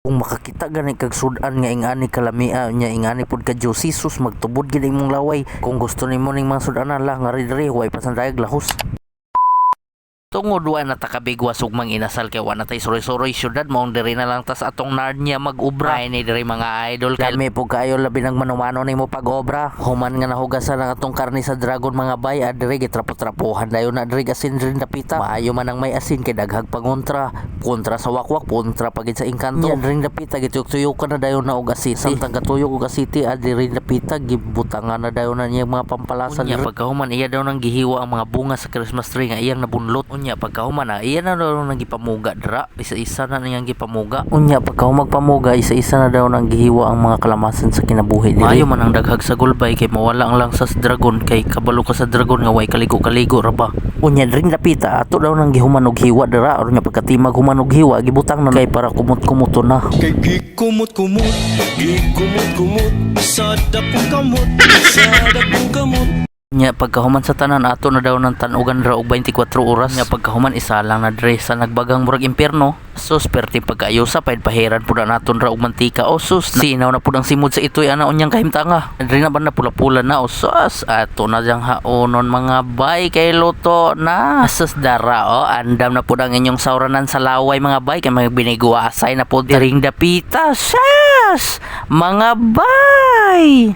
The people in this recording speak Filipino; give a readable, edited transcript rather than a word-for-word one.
Kung makakita gani kag sudan nga ingani kalamia nya ingani pud ka Dios Jesus magtubod gid imong laway. Kung gusto nimo ning mga sudanan la nga diri way pasandayag lahos. Tungod wa na takabigwas ug mang inasal kay wa na tay suroy-suroy syudad maong diri na lang tas atong Narnia mag-ubra. Ay ni diri mga idol kay lami po kayo labi nang manumano nimo pag-obra. Human nga nahugasan ang atong karni sa dragon mga bay adiri gitrapo-trapohan dayon na diri asin diri dapita. Maayo man ang may asin kay daghag pangontra. Kontra sa wakwak, kontra pagid sa engkanto. Yan diri dapita gituyok-tuyok na dayon na og asin. Samtang katuyok og asiti adiri dapita gibutangan na dayon na niya mga pampalasa. Unya pagkahuman iya daw nang gihiwa ang mga bunga sa Christmas tree nga iyang nabunlot. Unya pagkahuman na iya na daw nang gipamuga dra isa-isa na niyang gipamuga. Unya pagkahumag pamuga isa-isa na daw nang gihiwa ang mga kalamasan sa kinabuhi diri. Maayo man ang daghag sa gulbay kay mawala lang sa dragon kay kabalo ka sa dragon nga way kaligo-kaligo ra ba. Unya dring dapita ato daw nang gihuman og hiwa dira aron nya pagkatimag human og hiwa gibutang na kay para kumot-kumuto na. Kay gikumot-kumot sa dapong kamot. Nya pagkahuman sa tanan ato na daw ng tanugan ra og 24 oras. Nya pagkahuman isa lang na dre sa nagbagang murag impyerno. Sus perti pagkaayo sa paid pahiran pud naton ra og mantika. O sus sinaw na pud ang simod sa itoy ana unyang kahimtanga. Dre na ba na pula-pula na o sus ato na jang haonon mga bay kay luto na. Sus dara o andam na pud ang inyong sawranan sa laway mga bay kay magbiniguasay na pud diring dapita. Sus mga bay.